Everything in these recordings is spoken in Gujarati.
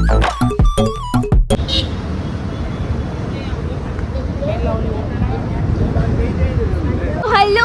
હેલો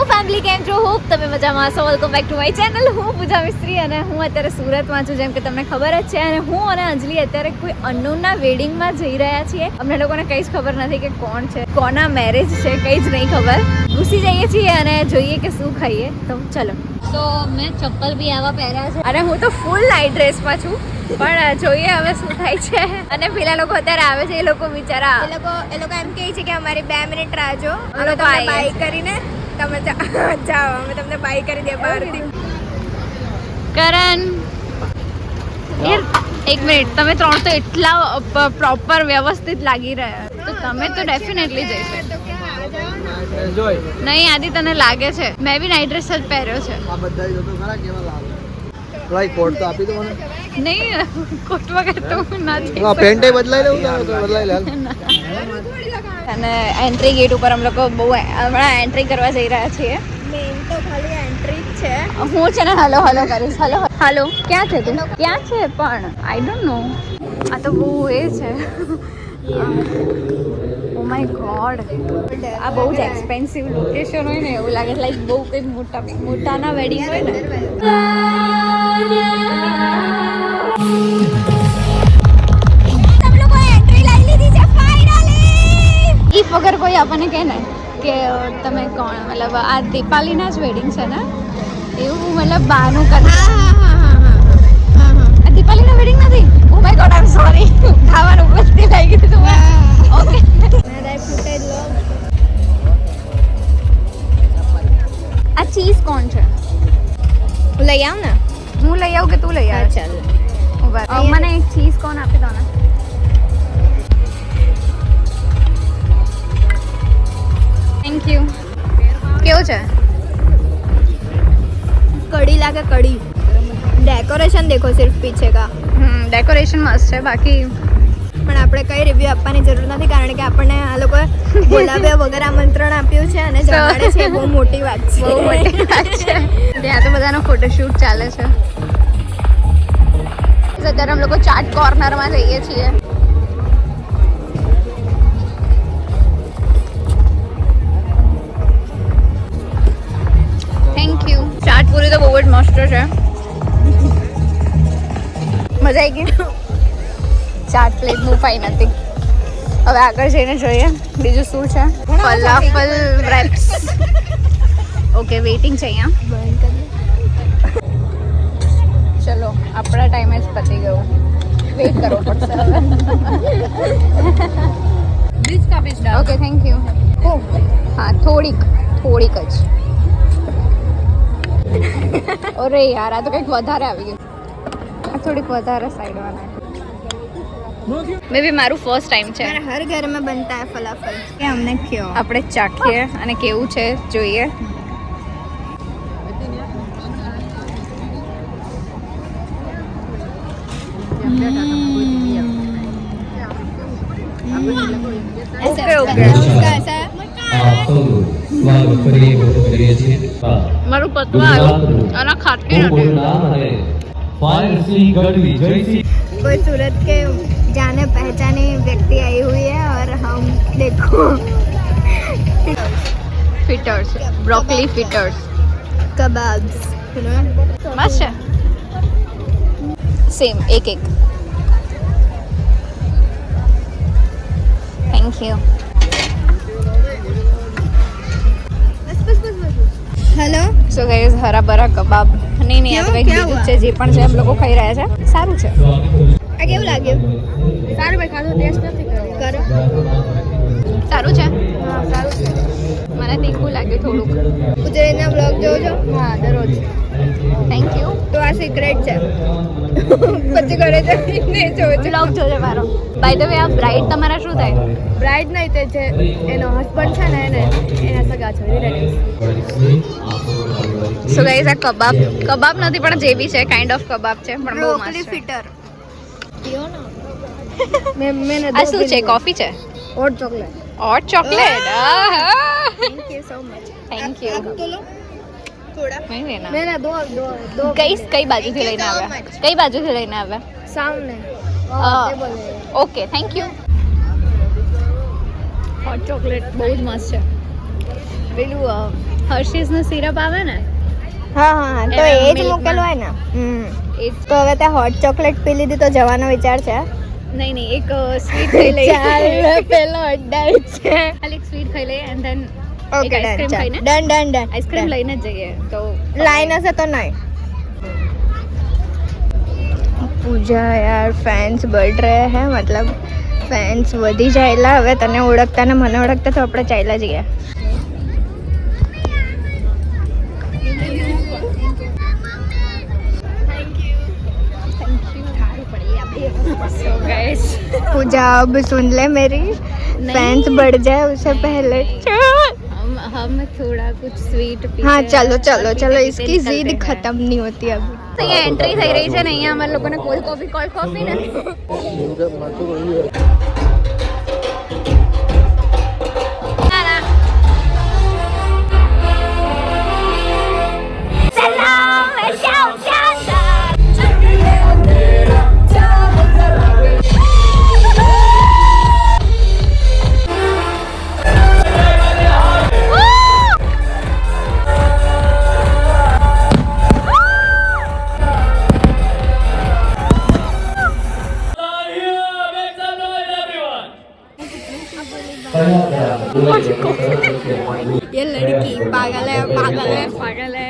ફેમિલી, કેમ છો? હોપ તમે મજામાં હશો. Welcome back to my channel. હું પૂજા મિસ્ત્રી અને હું અત્યારે સુરતમાં છું, જેમ કે તમને ખબર જ છે. અને હું અને અંજલિ અત્યારે કોઈ અનનોનના વેડિંગમાં જઈ રહ્યા છીએ. અમને લોકોને કંઈ જ ખબર નથી કે કોણ છે, કોના મેરેજ છે, કંઈ જ નહીં ખબર. ઘૂસી જઈએ છીએ અને જોઈએ કે શું ખાઈએ. તો ચલો. તો મેં ચપ્પલ બી આવા પહેર્યા છે અને હું તો ફૂલ નાઇટ ડ્રેસમાં છું. પણ જોઈએ હવે શું થાય છે. અને પેલા લોકો અત્યારે આવે છે, એ લોકો બિચારા એ લોકો એમ કહે છે કે અમારી 2 મિનિટ રાહ જો, અમે તમને બાય કરીને તમે જાઓ, અમે તમને બાય કરી દે બહારથી. કરણ, એક મિનિટ, તમે ત્રણ તો એટલા પ્રોપર વ્યવસ્થિત લાગી રહ્યા, તો તમે તો ડેફિનેટલી જઈશો. નહીં આદિ, તને લાગે છે? મેં બી નાઇટ ડ્રેસ જ પહેર્યો છે. આ બધા જો તો ખરા કેવા લાગે. લાઈક કોટ તો આપી દો મને. નહીં, કોટ વગર તો ના જઈ. આ પેન્ટ એ બદલાઈ લઉં તો બદલાઈ લે. અને એન્ટ્રી ગેટ ઉપર અમે લોકો બહુ હમણાં એન્ટ્રી કરવા જઈ રહ્યા છીએ. મેન તો ખાલી એન્ટ્રી જ છે. હું છે ને હલો હલો કરીશ. હલો હલો, ક્યાં છે તું? ક્યાં છે પણ? I don't know. આ તો બહુ એ છે. ઓ માય ગોડ, આ બહુ જ એક્સપેન્સિવ લોકેશન હોય ને એવું લાગે. લાઈક બહુ કંઈ મોટાના વેડિંગ હોય ને. ઈફ વગર કોઈ આપણને કહે ને કે તમે કોણ, મતલબ આ દીપાલીના જ વેડિંગ છે ને, એવું મતલબ બહાનું કરે. આ દીપાલીના વેડિંગ નથી. Oh my God, I am sorry. ખાવાનું ઉપરથી લાગી ગયું તું. ઓકે, આ ચીઝ કોણ છે? લઈ આવ ને. હું લઈ આવું કે તું લઈ આવ? ચાલ, મને એક ચીઝ કોણ આપી દો ને. Thank you. કેવું છે? कड़ी लाके कड़ी. डेकोरेशन देखो सिर्फ पीछे का. ડેકોરેશન મસ્ત છે, બાકી પણ આપણે કઈ રિવ્યુ આપવાની જરૂર નથી, કારણ કે આપણને આ લોકોએ બોલાવ્યા વગર આમંત્રણ આપ્યું છે અને જણાડે છે. બહુ મોટી વાત છે. બહુ મોટી વાત છે. ત્યાં તો બધાનો ફોટોશૂટ ચાલે છે. અત્યારે અમે લોકો ચાટ કોર્નરમાં જઈએ છીએ. Thank you. ચાટ પૂરી તો બહુ જ મસ્ત છે. મજા આવી ગઈ. ચાટ પ્લેટ બહુ ફાઇન હતી. હવે આગળ જઈને જોઈએ બીજું શું છે. Falafel wraps. ઓકે, વેઇટિંગ છે અહીંયા. ચલો, આપણા ટાઈમે જ પતી ગયું. વેઇટ કરવો પડશે હવે. બીજ કાપીશ. Okay, thank you. હા, થોડીક જ. અરે યાર, આ તો કંઈક વધારે આવી ગયું. આ થોડીક વધારે સાઈડમાં નાખ. મે બી મારું ફર્સ્ટ ટાઈમ છે. हर घर में बनता है फलाफल. કે અમને ક્યો આપણે ચાખીએ અને કેવું છે જોઈએ. Okay okay. મારું પતવા આવ્યું અને ખાટકી નથી. कोई सूरत के जाने पहचाने व्यक्ति आई हुई है और हम देखो ફિટર્સ, બ્રોકોલી ફિટર્સ कबाब्स. મસ્ત છે. સેમ એક. Thank you. Hello. So guys, hara bhara કબાબ. નહીં આ તો કંઈક બીજું છે. જે પણ છે એમ લોકો ખાઈ રહ્યા છે. સારું છે. આ કેવું લાગ્યું? સારું ભાઈ, ખાધું ટેસ્ટ નથી કરો. સારું છે. હા, સારું છે. મને તીખું લાગ્યું થોડુંક. ગુજરાતીના બ્લોગ જોજો. હા, દરરોજ. Thank you. તો આ સિક્રેટ છે. પછી ઘરે જઈને જોજો. બ્લોગ જોજો મારો. બાય ધ વે, આ બ્રાઇડ તમારા શું થાય? બ્રાઇડ નહીં, તે જે એનો હસબન્ડ છે ને એને એના સગા છે, રિલેટિવ્સ. સો ગાઈઝ, આ કબાબ નથી પણ જે બી છે, કાઇન્ડ ઓફ કબાબ છે, પણ બહુ મસ્ત છે. ફિટર. આ શું છે? કોફી છે? Hot chocolate. Hot chocolate. Thank you so much. Thank you. थोड़ा નહીં લેના. मेरा दो કઈ બાજુથી લઈને આવ્યા? કઈ બાજુથી લઈને આવ્યા? सामने. Okay thank you. Hot chocolate બહુ જ મસ્ત છે. પેલું હર્શીઝનું સિરપ આવે ને હા હા તો એમ એ જ milk મૂકેલું હોય માં. ને એ જ. તો હવે ત્યાં હોટ ચોકલેટ પી લીધી તો જવાનો વિચાર છે નહીં એક સ્વીટ ખાઈ લઈએ. પેલો અડ્ડાય છે ખાલી એક સ્વીટ ખાઈ લઈએ એન્ડ ધેન ઓકે આઈસ્ક્રીમ ખાઈને ડન આઈસ્ક્રીમ લઈને જ જઈએ તો લાઈન હશે તો નહીં પૂજા યાર ફેન્સ बढ़ रहे हैं मतलब ફેન્સ વધી જાયેલા હવે તને ઓળખતા ને મને ઓળખતા તો આપણે ચાલ્યા જઈએ So guys, पूजा अब सुन ले मेरी फैंस बढ़ जाए उससे पहले हम थोड़ा कुछ स्वीट हाँ चलो चलो चलो इसकी जिद खत्म नहीं होती अभी તો અહીંયા એન્ટ્રી થઈ રહી છે ને અહીંયા અમારા લોકોને કોલ્ડ કોફી ને ये लड़की पागल है પાગલ હે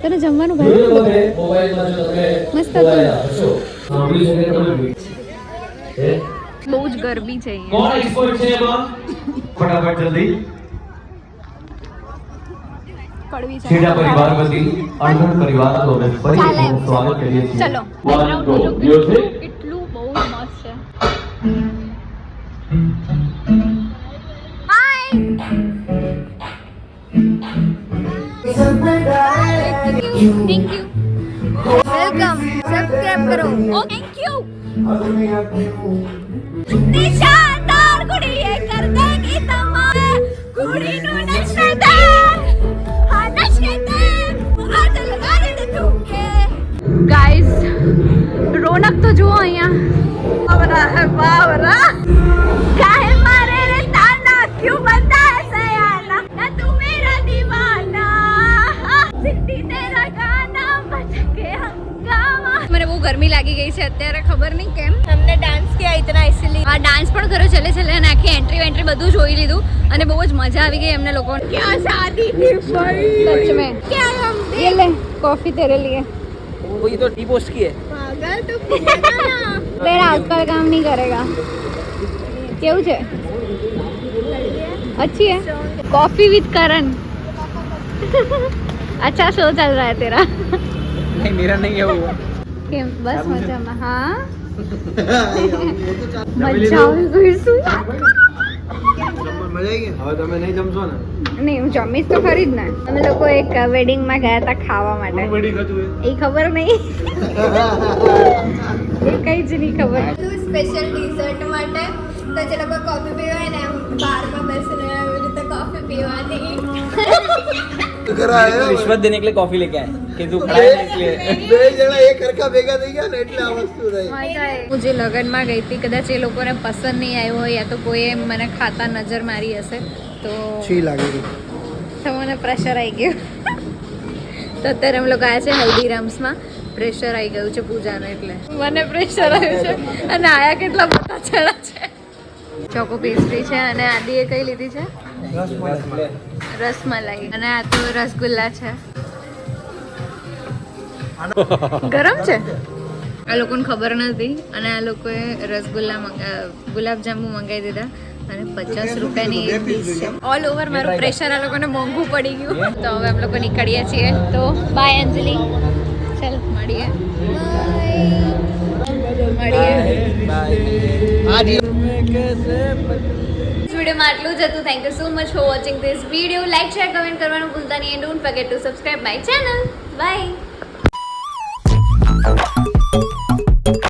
તને જમવાનું ભાઈ મસ્ત હતું બહુ જ ગરમી છે અહીંયા फटाफट जल्दी કડવી છે छेड़ा परिवार वती अनगढ़ परिवार को फरी स्वागत करिए છીએ ચલો One, go. You see? કેટલું બહુ જ મસ્ત છે થેન્ક યુ वेलकम सब्सक्राइब करो ઓ થેન્ક યુ નિશાનદાર કુડી એ કર દેગી તમારે કુડીનું નચને દે હા નચને દે આજ લગાડી દે તું કે ગાઈસ રોનક તો જુઓ અહીંયા બાવરા કાહે મારે રે તાના ક્યું બનતા હે સયાના ના તું મેરા દીવાના સિદ્ધી તેરા ગાના બચકે હંગામા મને બહુ ગરમી લાગી ગઈ છે અત્યારે ખબર નહીં કેમ हमने डांस किया इतना इसीलिए આ ડાન્સ પણ કર્યો છેલ્લે અને આખી એન્ટ્રી બધું જોઈ લીધું અને બહુ જ મજા આવી ગઈ એમને લોકોને ક્યાં શાદી થી ભાઈ સચ में क्या हम ये ले कॉफी तेरे लिए वो ये तो टी पोस्ट की है पागल तो पिएगा ना तेरा आजकल काम नहीं करेगा केવું છે अच्छी है कॉफी विद करण अच्छा शो चल रहा है तेरा नहीं मेरा नहीं है वो કેમ બસ મજામાં હા મજા આવી ગઈ શું હવે તમે નહીં જમશો ને નહીં હું જમીશ તો ખરી જ ને અમે લોકો એક વેડિંગમાં ગયા હતા ખાવા માટે એ ખબર નહીં એ કઈ જ નહીં ખબર સ્પેશિયલ ડિઝર્ટ માટે તો જે લોકો કોફી પીવાય ને બારમાં બેસીને એવી રીતે કોફી પીવાની रिश्वत देने के लिए कॉफी लेके आए कि तू खड़ा है इसलिए હું જે લગ્નમાં ગઈ હતી કદાચ એ લોકોને પસંદ નહીં આવ્યો હોય યા તો કોઈએ મને ખાતા નજર મારી હશે તો મને પ્રેશર આવી ગયું તો અત્યારે અમે લોકો આવ્યા છે હલ્દીરામ્સમાં પ્રેશર આવી ગયું છે પૂજાને એટલે મને પ્રેશર આવ્યું છે અને આયા કેટલા મોટા છેડા છે ચોકો પેસ્ટ્રી છે અને આદિએ કઈ લીધી છે રસમલાઈ અને આ તો રસગુલ્લા છે ગરમ છે આ લોકોને ખબર નથી અને આ લોકોએ રસગુલ્લા ગુલાબજાંબુ મંગાવી દીધા અને 50 રૂપિયાની એક ડીશ છે ઓલ ઓવર મારું પ્રેશર આ લોકોને મોંઘું પડી ગયું તો હવે અમે લોકો નીકળીએ છીએ તો બાય અંજલિ ચાલ મળીએ વિડીયોમાં આટલું જ હતું thank you so much for watching this video like share comment કરવાનું ભૂલતા નહીં and don't forget to subscribe my channel by